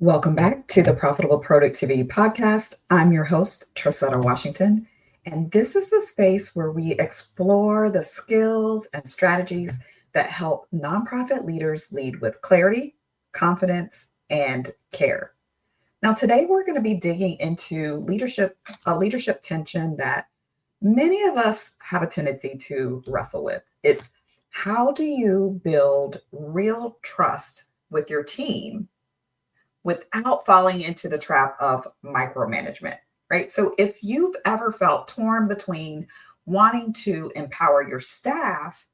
Welcome back to the Profitable Productivity Podcast. I'm your host, Trissetta Washington, and this is the space where we explore the skills and strategies that help nonprofit leaders lead with clarity, confidence, and care. Now, today we're going to be digging into a leadership tension that many of us have a tendency to wrestle with. It's how do you build real trust with your team without falling into the trap of micromanagement, right? So if you've ever felt torn between wanting to empower your staff,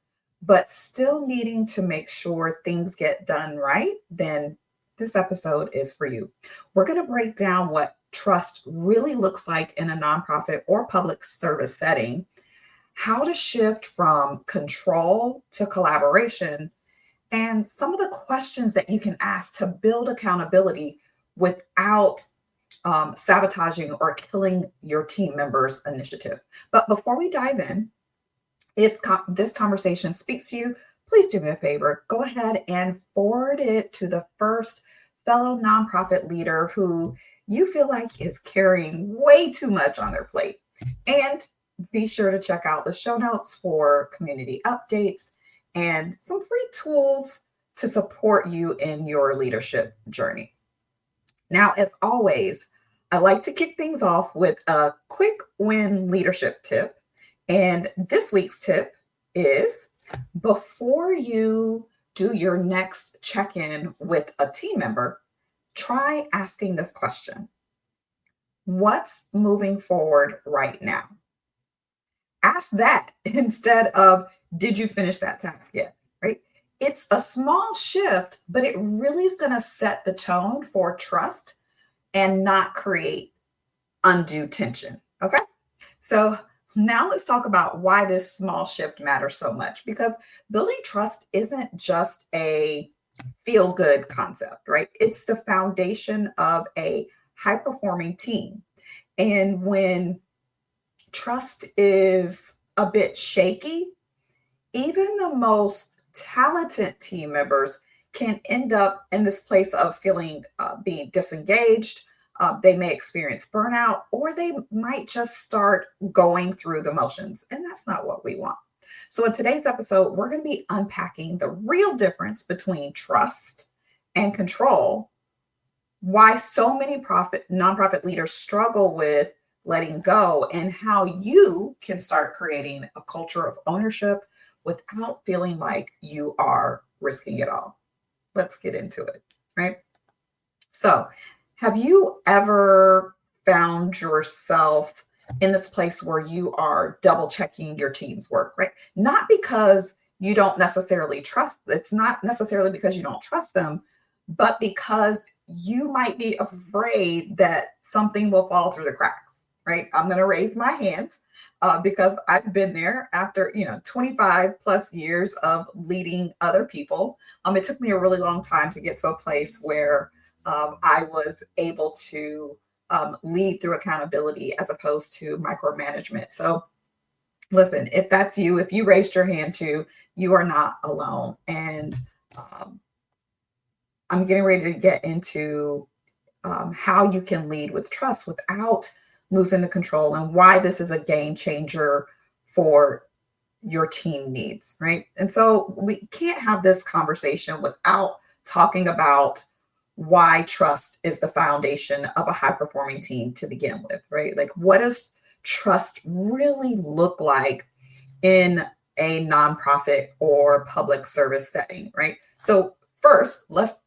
but still needing to make sure things get done right, then this episode is for you. We're going to break down what trust really looks like in a nonprofit or public service setting, how to shift from control to collaboration, and some of the questions that you can ask to build accountability without sabotaging or killing your team members' initiative. But before we dive in, if this conversation speaks to you, please do me a favor. Go ahead and forward it to the first fellow nonprofit leader who you feel like is carrying way too much on their plate. And be sure to check out the show notes for community updates and some free tools to support you in your leadership journey. Now, as always, I like to kick things off with a quick win leadership tip. And this week's tip is before you do your next check-in with a team member, try asking this question. What's moving forward right now? Ask that instead of, did you finish that task yet? Right? It's a small shift, but it really is going to set the tone for trust and not create undue tension. Okay. So now let's talk about why this small shift matters so much, because building trust isn't just a feel good concept, right? It's the foundation of a high performing team. And when trust is a bit shaky, even the most talented team members can end up in this place of feeling being disengaged. They may experience burnout, or they might just start going through the motions. And that's not what we want. So in today's episode, we're going to be unpacking the real difference between trust and control, why so many nonprofit leaders struggle with letting go, and how you can start creating a culture of ownership without feeling like you are risking it all. Let's get into it, right? So, have you ever found yourself in this place where you are double checking your team's work, right? Not because you don't necessarily trust, it's not necessarily because you don't trust them, but because you might be afraid that something will fall through the cracks. Right? I'm going to raise my hand because I've been there after, 25 plus years of leading other people. It took me a really long time to get to a place where I was able to lead through accountability as opposed to micromanagement. So listen, if that's you, if you raised your hand too, you are not alone. And I'm getting ready to get into how you can lead with trust without losing the control, and why this is a game changer for your team needs, right? And so we can't have this conversation without talking about why trust is the foundation of a high performing team to begin with, right? Like, what does trust really look like in a nonprofit or public service setting, right? So first, let's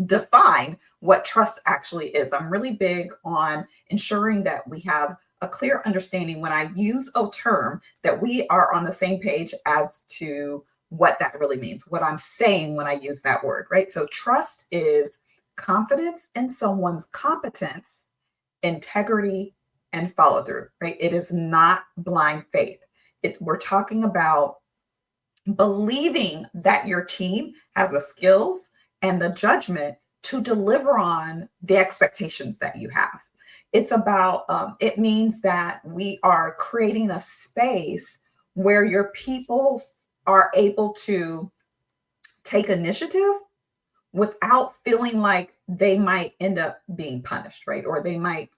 define what trust actually is. I'm really big on ensuring that we have a clear understanding when I use a term that we are on the same page as to what that really means, what I'm saying when I use that word, right? So trust is confidence in someone's competence, integrity, and follow through, right? It is not blind faith. We're talking about believing that your team has the skills and the judgment to deliver on the expectations that you have. It's about, it means that we are creating a space where your people are able to take initiative without feeling like they might end up being punished, right? Or they might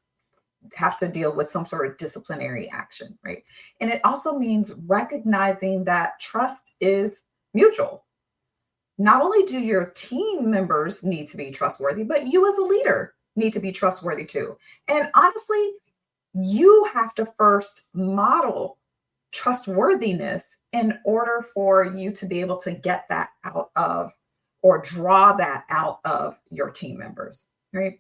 have to deal with some sort of disciplinary action, right? And it also means recognizing that trust is mutual. Not only do your team members need to be trustworthy, but you as a leader need to be trustworthy too. And honestly, you have to first model trustworthiness in order for you to be able to get that out of or draw that out of your team members, right?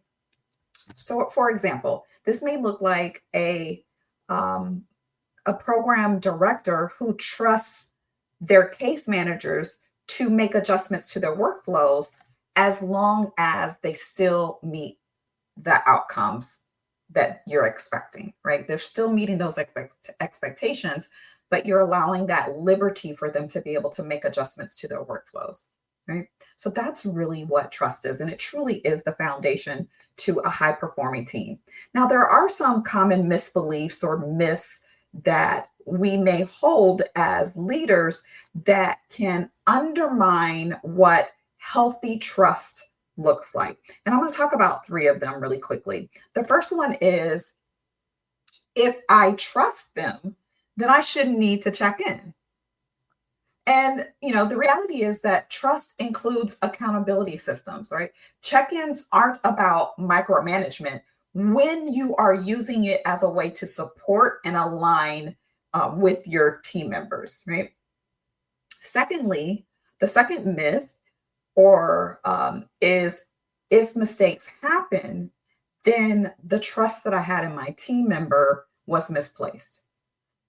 So, for example, this may look like a program director who trusts their case managers to make adjustments to their workflows as long as they still meet the outcomes that you're expecting, right? They're still meeting those expectations, but you're allowing that liberty for them to be able to make adjustments to their workflows, right? So that's really what trust is. And it truly is the foundation to a high performing team. Now, there are some common misbeliefs or myths that we may hold as leaders that can undermine what healthy trust looks like. And I'm going to talk about three of them really quickly. The first one is, if I trust them, then I shouldn't need to check in. And, the reality is that trust includes accountability systems, right? Check-ins aren't about micromanagement when you are using it as a way to support and align with your team members, right? Secondly, the second myth is, if mistakes happen, then the trust that I had in my team member was misplaced.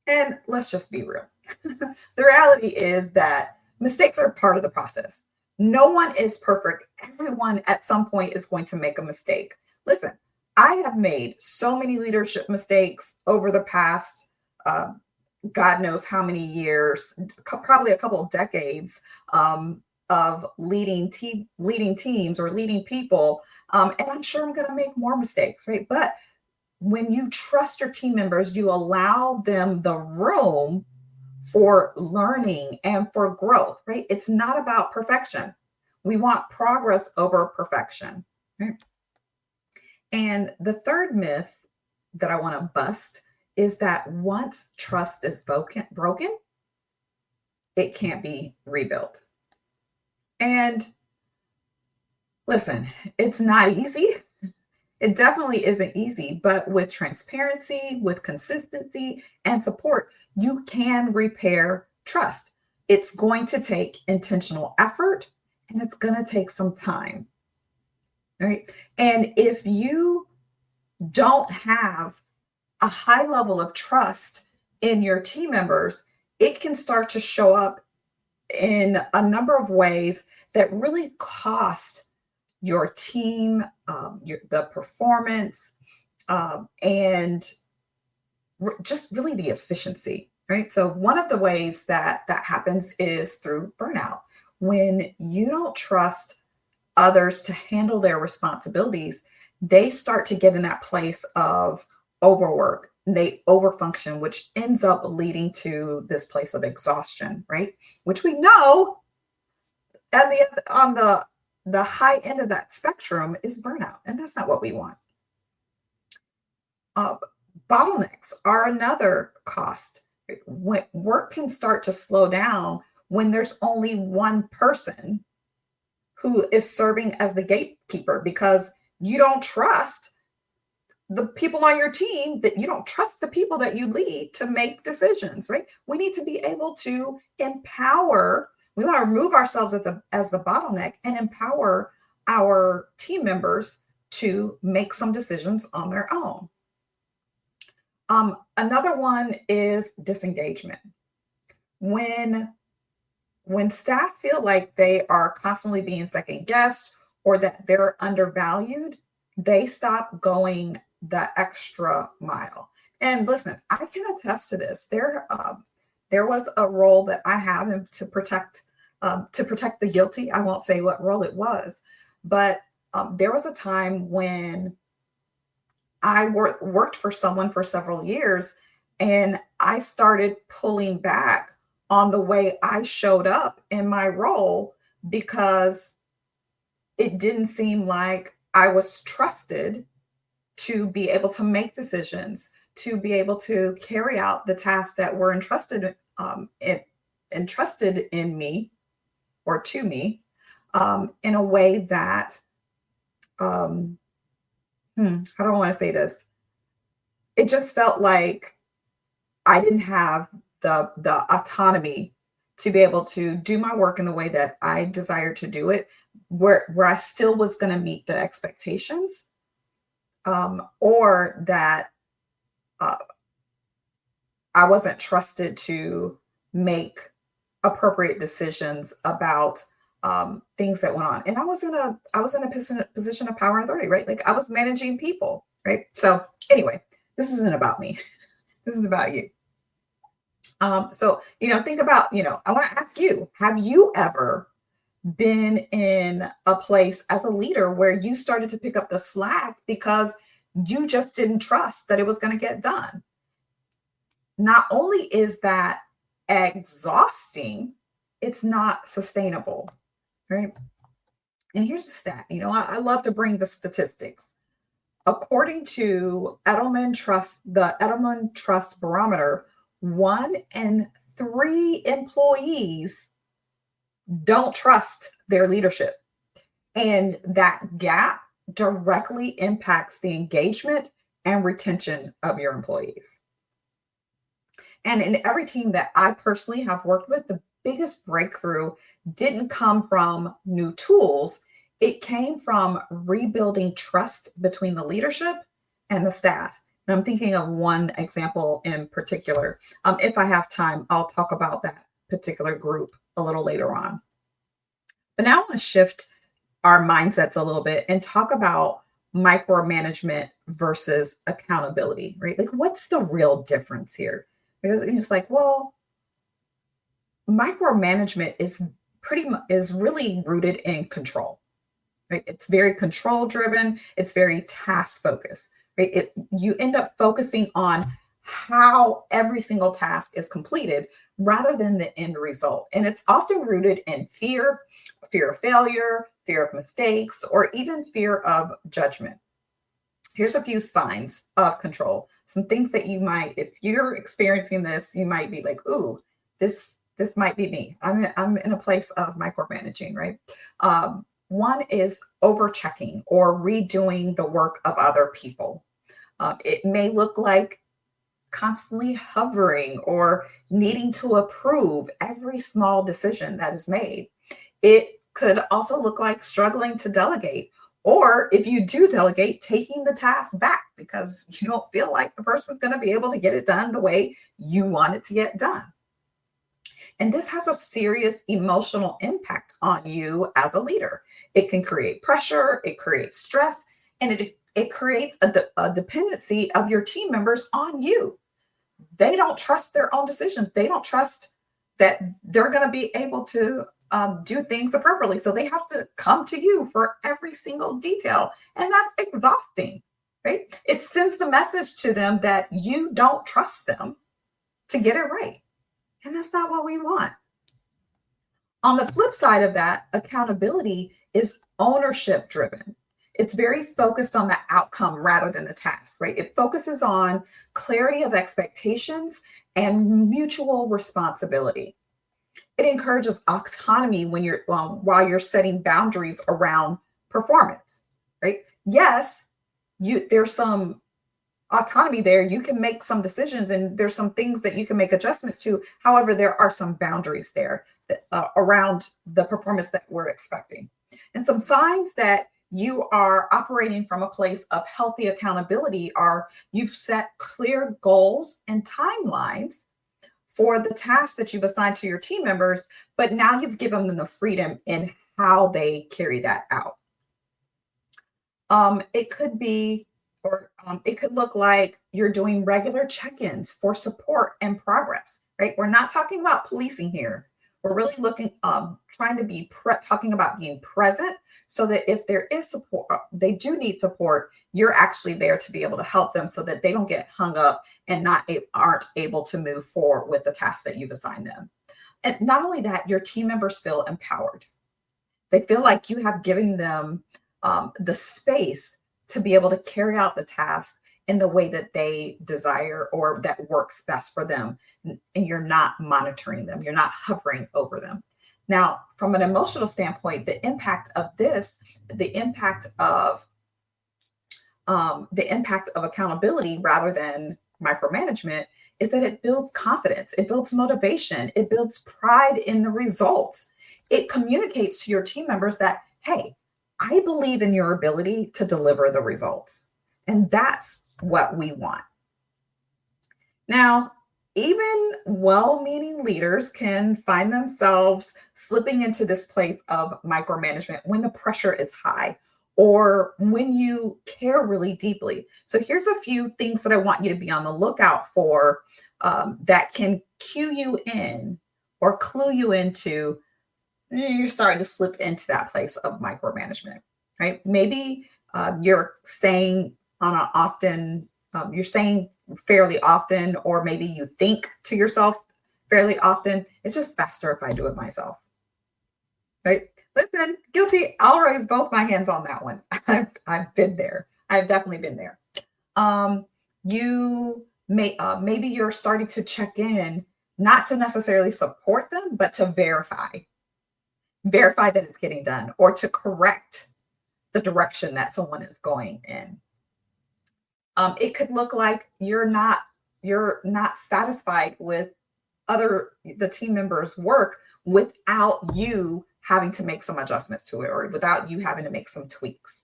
And let's just be real. The reality is that mistakes are part of the process. No one is perfect. Everyone at some point is going to make a mistake. Listen, I have made so many leadership mistakes over the past, God knows how many years, probably a couple of decades, of leading teams or leading people. And I'm sure I'm going to make more mistakes, right? But when you trust your team members, you allow them the room for learning and for growth, right? It's not about perfection. We want progress over perfection, right? And the third myth that I want to bust is that once trust is broken, it can't be rebuilt. And listen, it's not easy. It definitely isn't easy, but with transparency, with consistency and support, you can repair trust. It's going to take intentional effort and it's going to take some time, right? And if you don't have a high level of trust in your team members, it can start to show up in a number of ways that really cost your team, the performance, and just really the efficiency, right? So one of the ways that happens is through burnout. When you don't trust others to handle their responsibilities, they start to get in that place of overwork. They overfunction, which ends up leading to this place of exhaustion, right? Which we know on the high end of that spectrum is burnout, and that's not what we want. Bottlenecks are another cost. When work can start to slow down when there's only one person who is serving as the gatekeeper, because you don't trust the people on your team, that you don't trust the people that you lead to make decisions, right? We need to be able to empower. We want to remove ourselves as the bottleneck and empower our team members to make some decisions on their own. Another one is disengagement. When staff feel like they are constantly being second guessed or that they're undervalued, they stop going the extra mile. And listen, I can attest to this. There was a role that I have to protect the guilty. I won't say what role it was, but there was a time when I worked for someone for several years, and I started pulling back on the way I showed up in my role because it didn't seem like I was trusted to be able to make decisions, to be able to carry out the tasks that were entrusted in me or to me, in a way that, um, I don't want to say this. It just felt like I didn't have the autonomy to be able to do my work in the way that I desired to do it, where I still was going to meet the expectations, or that uh, I wasn't trusted to make appropriate decisions about things that went on. And I was in a position of power and authority, right? Like I was managing people, right? So anyway, this isn't about me. This is about you. So think about, I want to ask you, have you ever been in a place as a leader where you started to pick up the slack because you just didn't trust that it was going to get done? Not only is that exhausting, it's not sustainable, right? And here's the stat. I love to bring the statistics. According to the Edelman Trust Barometer, 1 in 3 employees don't trust their leadership. And that gap directly impacts the engagement and retention of your employees. And in every team that I personally have worked with, the biggest breakthrough didn't come from new tools. It came from rebuilding trust between the leadership and the staff. And I'm thinking of one example in particular. If I have time, I'll talk about that particular group a little later on. But now I want to shift our mindsets a little bit and talk about micromanagement versus accountability, right? Like, what's the real difference here? Because it's like, well, micromanagement is really rooted in control, right? It's very control driven. It's very task focused, right? You end up focusing on how every single task is completed rather than the end result. And it's often rooted in fear of failure, fear of mistakes, or even fear of judgment. Here's a few signs of control. Some things that you might, if you're experiencing this, you might be like, ooh, this might be me. I'm in a place of micromanaging, right? One is overchecking or redoing the work of other people. It may look like constantly hovering or needing to approve every small decision that is made. It could also look like struggling to delegate, or if you do delegate, taking the task back because you don't feel like the person's going to be able to get it done the way you want it to get done. And this has a serious emotional impact on you as a leader. It can create pressure, it creates stress, and it creates a dependency of your team members on you. They don't trust their own decisions. They don't trust that they're going to be able to do things appropriately. So they have to come to you for every single detail. And that's exhausting, right? It sends the message to them that you don't trust them to get it right. And that's not what we want. On the flip side of that, accountability is ownership driven. It's very focused on the outcome rather than the task, right? It focuses on clarity of expectations and mutual responsibility. It encourages autonomy when while you're setting boundaries around performance, right? Yes, there's some autonomy there. You can make some decisions and there's some things that you can make adjustments to. However, there are some boundaries there around the performance that we're expecting. And some signs that you are operating from a place of healthy accountability are you've set clear goals and timelines for the tasks that you've assigned to your team members, but now you've given them the freedom in how they carry that out. It could be, or it could look like you're doing regular check-ins for support and progress, right? We're not talking about policing here. We're really trying to be talking about being present so that if there is support, they do need support, you're actually there to be able to help them so that they don't get hung up and aren't able to move forward with the task that you've assigned them. And not only that, your team members feel empowered. They feel like you have given them the space to be able to carry out the task in the way that they desire or that works best for them. And you're not monitoring them, you're not hovering over them. Now, from an emotional standpoint, the impact of this, the impact of accountability rather than micromanagement is that it builds confidence, it builds motivation, it builds pride in the results. It communicates to your team members that, hey, I believe in your ability to deliver the results. And that's what we want. Now, even well-meaning leaders can find themselves slipping into this place of micromanagement when the pressure is high or when you care really deeply. So here's a few things that I want you to be on the lookout for that can cue you in or clue you into you're starting to slip into that place of micromanagement, right? Maybe you're saying you're saying fairly often, or maybe you think to yourself fairly often, it's just faster if I do it myself, right? Listen, guilty. I'll raise both my hands on that one. I've been there. I've definitely been there. Maybe you're starting to check in, not to necessarily support them, but to verify that it's getting done or to correct the direction that someone is going in. It could look like you're not satisfied with the team members' work without you having to make some adjustments to it or without you having to make some tweaks.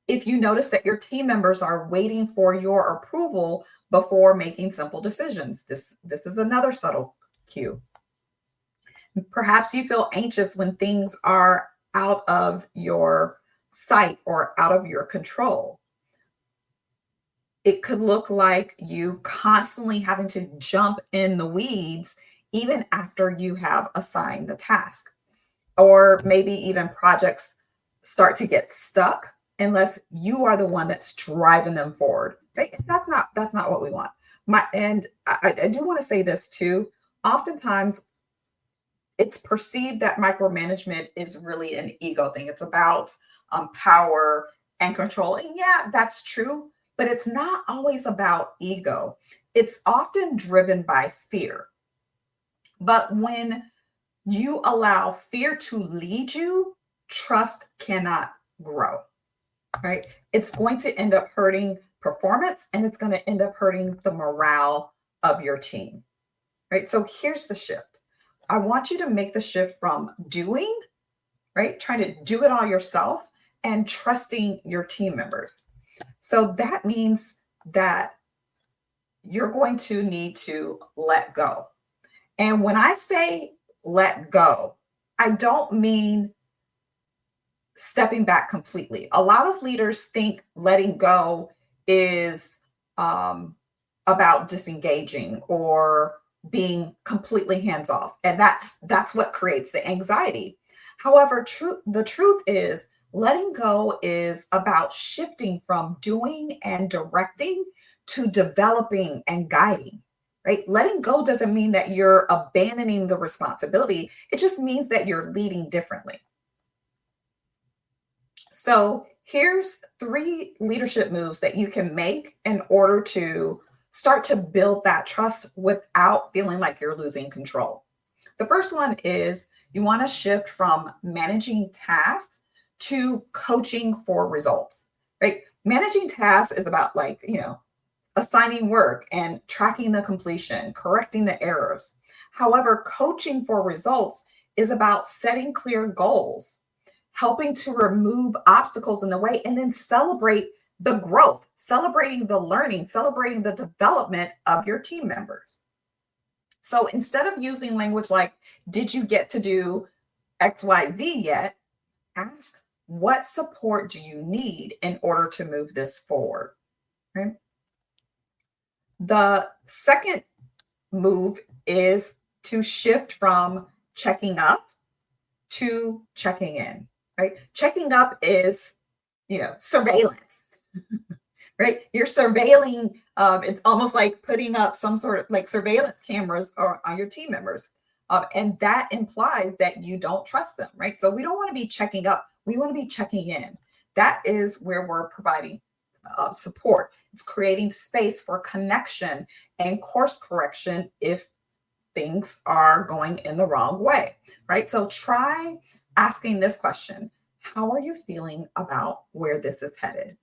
If you notice that your team members are waiting for your approval before making simple decisions, this is another subtle cue. Perhaps you feel anxious when things are out of your sight or out of your control. It could look like you constantly having to jump in the weeds even after you have assigned the task. Or maybe even projects start to get stuck unless you are the one that's driving them forward. Right? That's not what we want. I do want to say this too. Oftentimes it's perceived that micromanagement is really an ego thing. It's about power and control. And yeah, that's true, but it's not always about ego. It's often driven by fear. But when you allow fear to lead you, trust cannot grow, right? It's going to end up hurting performance and it's going to end up hurting the morale of your team, right? So here's the shift. I want you to make the shift from doing, right? Trying to do it all yourself and trusting your team members. So that means that you're going to need to let go. And when I say let go, I don't mean stepping back completely. A lot of leaders think letting go is about disengaging or being completely hands off. And that's what creates the anxiety. However, the truth is letting go is about shifting from doing and directing to developing and guiding, right? Letting go doesn't mean that you're abandoning the responsibility. It just means that you're leading differently. So here's 3 leadership moves that you can make in order to start to build that trust without feeling like you're losing control. The first one is you want to shift from managing tasks to coaching for results, right? Managing tasks is about assigning work and tracking the completion, correcting the errors. However, coaching for results is about setting clear goals, helping to remove obstacles in the way, and then celebrate the growth, celebrating the learning, celebrating the development of your team members. So instead of using language like, did you get to do XYZ yet? Ask, what support do you need in order to move this forward? Right? The second move is to shift from checking up to checking in, right? Checking up is, surveillance, right? You're surveilling. It's almost like putting up some sort of like surveillance cameras on your team members. And that implies that you don't trust them, right? So we don't want to be checking up. We want to be checking in. That is where we're providing support. It's creating space for connection and course correction if things are going in the wrong way, right? So try asking this question: how are you feeling about where this is headed?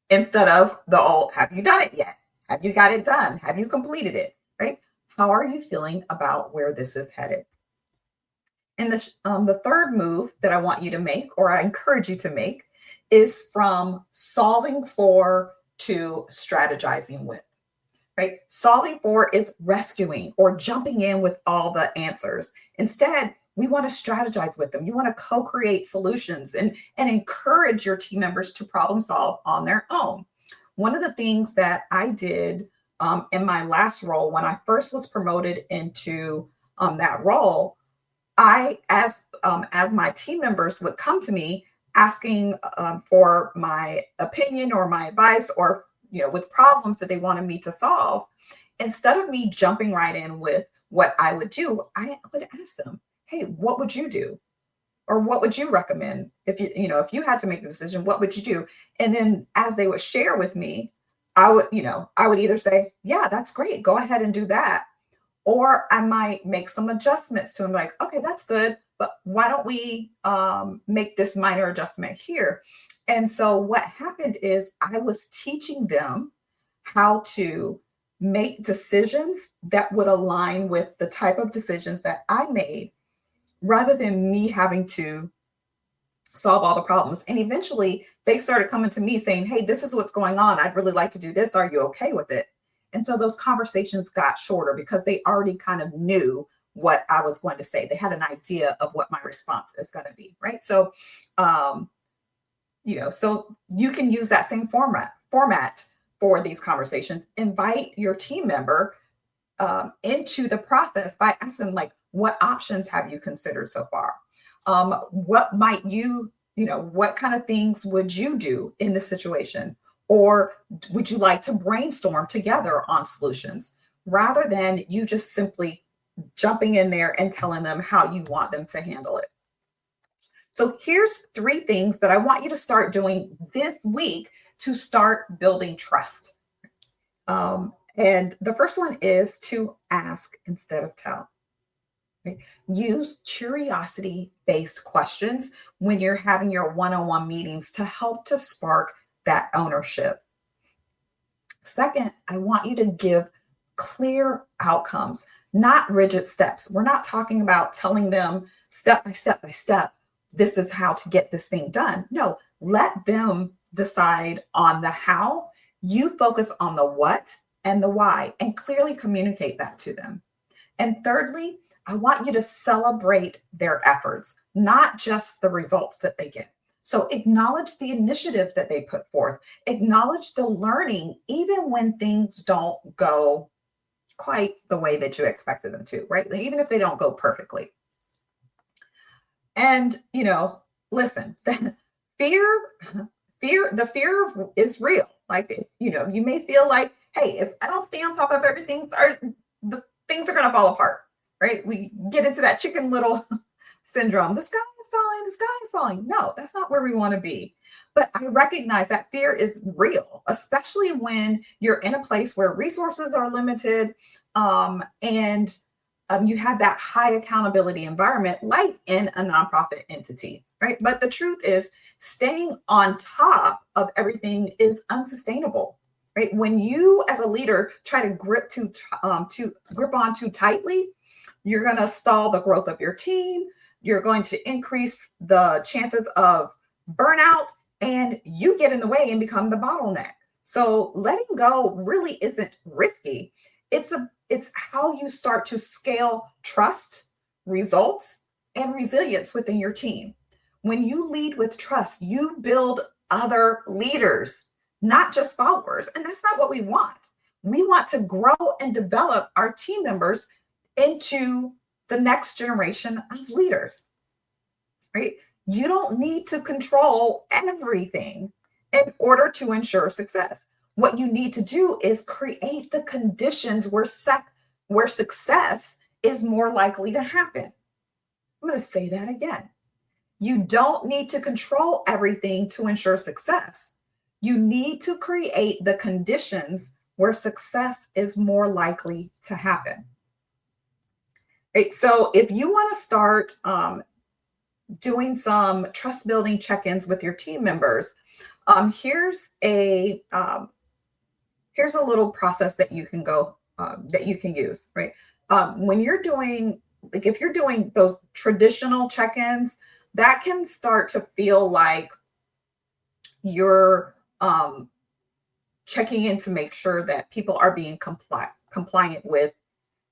Instead of the old, have you done it yet? Have you got it done? Have you completed it? Right? How are you feeling about where this is headed? And the third move that I want you to make, or I encourage you to make, is from solving for to strategizing with. Right? Solving for is rescuing or jumping in with all the answers. Instead, we want to strategize with them. You want to co-create solutions and encourage your team members to problem solve on their own. One of the things that I did in my last role, when I first was promoted into that role, as my team members would come to me asking for my opinion or my advice, or with problems that they wanted me to solve, instead of me jumping right in with what I would do, I would ask them, hey, what would you do? Or what would you recommend? If you had to make a decision, what would you do? And then as they would share with me, I would either say, yeah, that's great, go ahead and do that. Or I might make some adjustments to them, like, okay, that's good, but why don't we make this minor adjustment here? And so what happened is I was teaching them how to make decisions that would align with the type of decisions that I made, rather than me having to solve all the problems. And eventually they started coming to me saying, hey, this is what's going on. I'd really like to do this. Are you okay with it? And so those conversations got shorter because they already kind of knew what I was going to say. They had an idea of what my response is going to be, right? So, so you can use that same format for these conversations. Invite your team member into the process by asking, like, what options have you considered so far? What might what kind of things would you do in this situation? Or would you like to brainstorm together on solutions, rather than you just simply jumping in there and telling them how you want them to handle it? So here's 3 things that I want you to start doing this week to start building trust. And the first one is to ask instead of tell. Right? Use curiosity-based questions when you're having your one-on-one meetings to help to spark that ownership. Second, I want you to give clear outcomes, not rigid steps. We're not talking about telling them step by step by step, this is how to get this thing done. No, let them decide on the how. You focus on the what and the why, and clearly communicate that to them. And thirdly, I want you to celebrate their efforts, not just the results that they get. So acknowledge the initiative that they put forth, acknowledge the learning, even when things don't go quite the way that you expected them to, right? Even if they don't go perfectly. And, listen, the fear is real. Like, you may feel like, hey, if I don't stay on top of everything, the things are going to fall apart, right? We get into that Chicken Little syndrome. The sky is falling, the sky is falling. No, that's not where we want to be. But I recognize that fear is real, especially when you're in a place where resources are limited, and you have that high accountability environment, like in a nonprofit entity, right? But the truth is, staying on top of everything is unsustainable, right? When you, as a leader, try to grip on too tightly, you're going to stall the growth of your team. You're going to increase the chances of burnout, and you get in the way and become the bottleneck. So letting go really isn't risky. It's how you start to scale trust, results, and resilience within your team. When you lead with trust, you build other leaders, not just followers. And that's not what we want. We want to grow and develop our team members into the next generation of leaders, right? You don't need to control everything in order to ensure success. What you need to do is create the conditions where success is more likely to happen. I'm going to say that again. You don't need to control everything to ensure success. You need to create the conditions where success is more likely to happen. Right? So if you want to start doing some trust building check-ins with your team members, here's a little process that you can go that you can use. Right? When you're doing, like, if you're doing those traditional check-ins, that can start to feel like you're checking in to make sure that people are being compliant with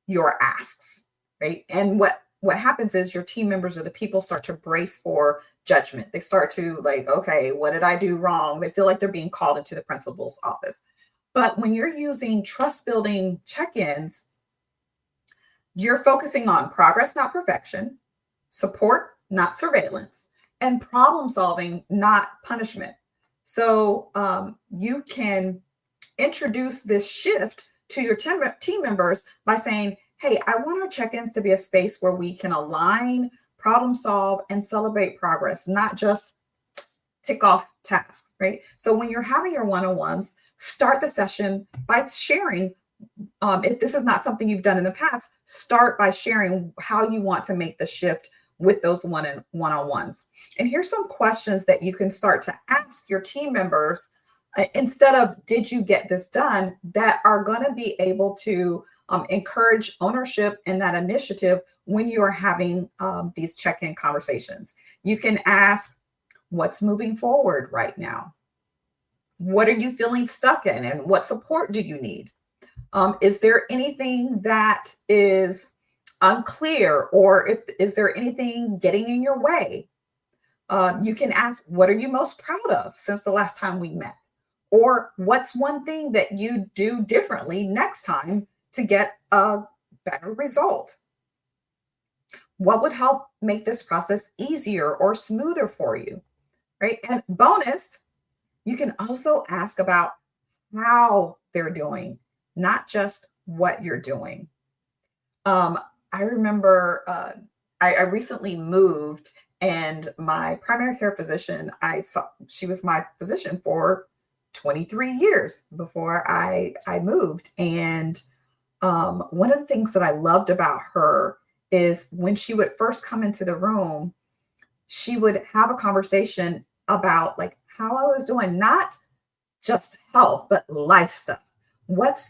your asks, right? And what happens is your team members or the people start to brace for judgment. They start to like, okay, what did I do wrong? They feel like they're being called into the principal's office. But when you're using trust building check-ins, you're focusing on progress, not perfection, support, not surveillance, and problem solving, not punishment. So you can introduce this shift to your team members by saying, hey, I want our check-ins to be a space where we can align, problem solve, and celebrate progress, not just tick off tasks, right? So when you're having your one-on-ones, start the session by sharing. If this is not something you've done in the past, start by sharing how you want to make the shift with those one-on-ones. And here's some questions that you can start to ask your team members instead of, did you get this done, that are going to be able to encourage ownership and that initiative when you are having these check-in conversations. You can ask, what's moving forward right now? What are you feeling stuck in, and what support do you need? Is there anything that is unclear, or is there anything getting in your way? You can ask, what are you most proud of since the last time we met? Or what's one thing that you do differently next time to get a better result? What would help make this process easier or smoother for you, right? And bonus, you can also ask about how they're doing, not just what you're doing. I remember I recently moved, and my primary care physician, she was my physician for 23 years before I moved. And one of the things that I loved about her is when she would first come into the room, she would have a conversation about like how I was doing, not just health, but life stuff.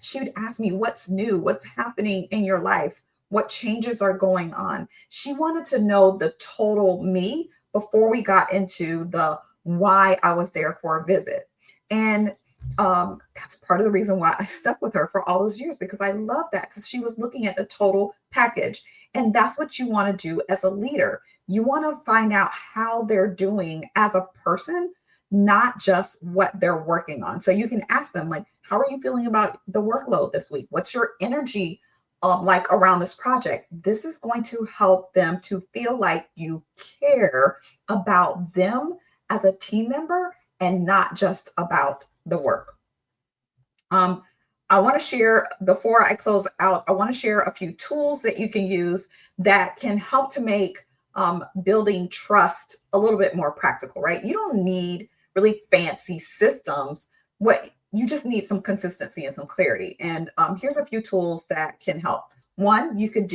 She would ask me, what's new? What's happening in your life? What changes are going on? She wanted to know the total me before we got into the why I was there for a visit. And that's part of the reason why I stuck with her for all those years, because I love that, because she was looking at the total package. And that's what you want to do as a leader. You want to find out how they're doing as a person, not just what they're working on. So you can ask them, like, how are you feeling about the workload this week? What's your energy like around this project? This is going to help them to feel like you care about them as a team member and not just about the work. I want to share, before I close out, I want to share a few tools that you can use that can help to make building trust a little bit more practical, right? You don't need really fancy systems. What you just need some consistency and some clarity. And here's a few tools that can help. One, you could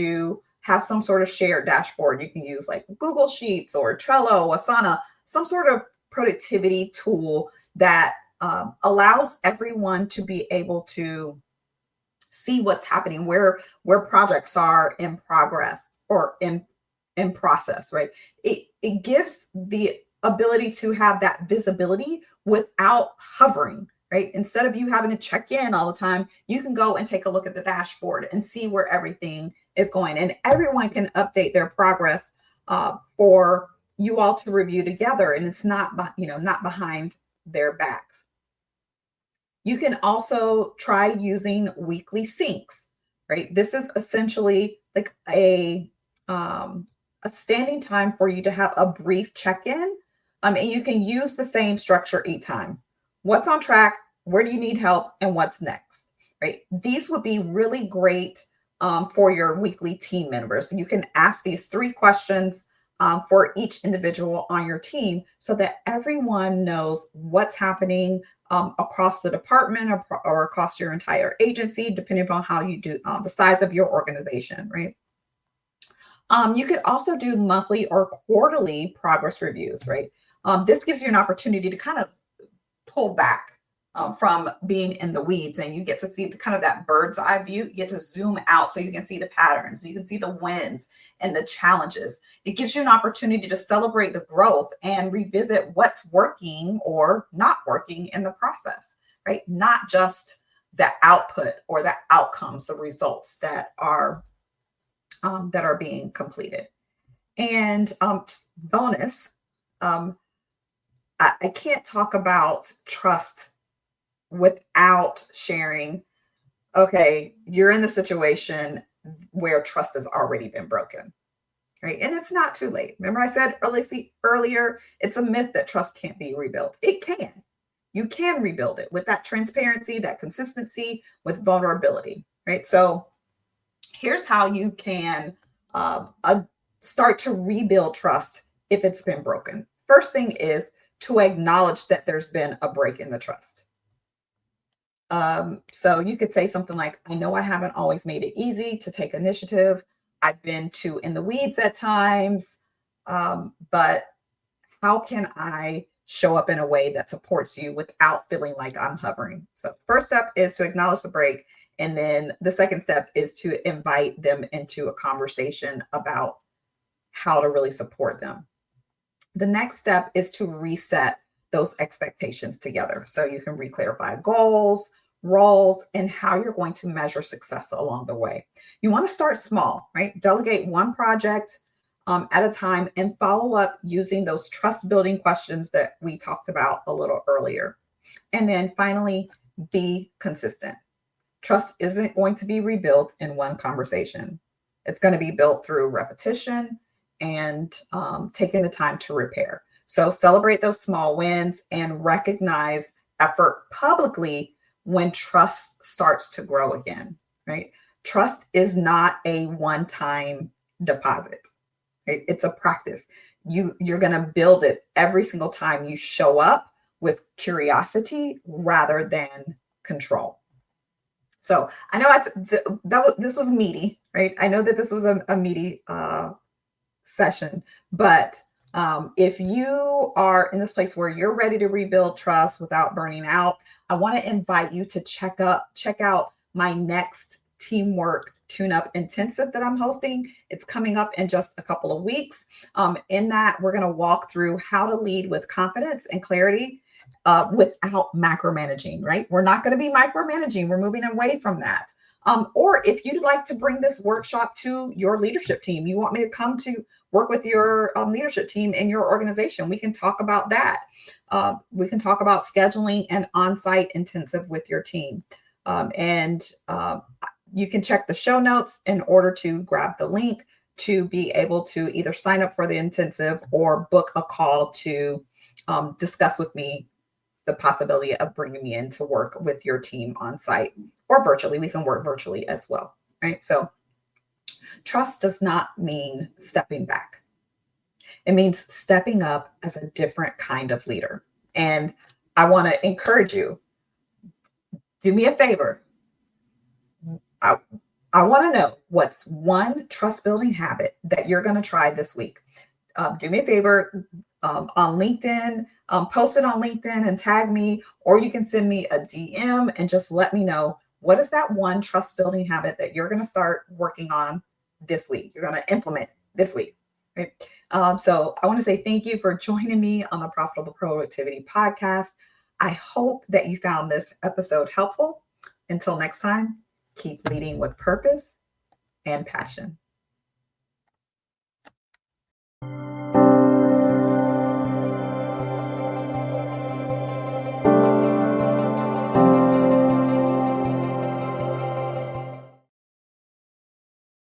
have some sort of shared dashboard. You can use like Google Sheets or Trello, Asana, some sort of productivity tool that allows everyone to be able to see what's happening, where projects are in progress or in process, right? It gives the ability to have that visibility without hovering, right? Instead of you having to check in all the time, you can go and take a look at the dashboard and see where everything is going. And everyone can update their progress for you all to review together. And it's not behind their backs. You can also try using weekly syncs, right? This is essentially like a standing time for you to have a brief check-in. And you can use the same structure each time. What's on track? Where do you need help? And what's next, right? These would be really great for your weekly team members. You can ask these 3 questions for each individual on your team so that everyone knows what's happening across the department or across your entire agency, depending upon how you do the size of your organization, right? You could also do monthly or quarterly progress reviews, right? This gives you an opportunity to kind of pull back from being in the weeds, and you get to see kind of that bird's eye view. You get to zoom out so you can see the patterns, you can see the wins and the challenges. It gives you an opportunity to celebrate the growth and revisit what's working or not working in the process, right? Not just the output or the outcomes, the results that are being completed. And just bonus, I can't talk about trust without sharing, okay, you're in the situation where trust has already been broken, right? And it's not too late. Remember I said earlier, it's a myth that trust can't be rebuilt. It can. You can rebuild it with that transparency, that consistency, with vulnerability, right? So here's how you can start to rebuild trust if it's been broken. First thing is to acknowledge that there's been a break in the trust. So you could say something like, I know I haven't always made it easy to take initiative. I've been too in the weeds at times, but how can I show up in a way that supports you without feeling like I'm hovering? So first step is to acknowledge the break. And then the second step is to invite them into a conversation about how to really support them. The next step is to reset those expectations together. So you can re-clarify goals, roles, and how you're going to measure success along the way. You want to start small, right? Delegate one project at a time and follow up using those trust building questions that we talked about a little earlier. And then finally, be consistent. Trust isn't going to be rebuilt in one conversation. It's going to be built through repetition and taking the time to repair. So celebrate those small wins and recognize effort publicly when trust starts to grow again, right? Trust is not a one-time deposit, right? It's a practice. You're going to build it every single time you show up with curiosity rather than control. So I know this was meaty, right? I know that this was a meaty session, but if you are in this place where you're ready to rebuild trust without burning out, I want to invite you to check out my next teamwork tune-up intensive that I'm hosting. It's coming up in just a couple of weeks. In that, we're going to walk through how to lead with confidence and clarity without micromanaging, right? We're not going to be micromanaging. We're moving away from that. Or if you'd like to bring this workshop to your leadership team, you want me to come to work with your leadership team in your organization, we can talk about that. We can talk about scheduling an on-site intensive with your team. You can check the show notes in order to grab the link to be able to either sign up for the intensive or book a call to discuss with me the possibility of bringing me in to work with your team on site or virtually. We can work virtually as well, right? So trust does not mean stepping back. It means stepping up as a different kind of leader. And I want to encourage you, do me a favor. I want to know what's one trust building habit that you're going to try this week. Do me a favor on LinkedIn, post it on LinkedIn and tag me, or you can send me a DM and just let me know what is that one trust building habit that you're going to start working on this week. You're going to implement this week. Right? So I want to say thank you for joining me on the Profitable Productivity Podcast. I hope that you found this episode helpful. Until next time, keep leading with purpose and passion.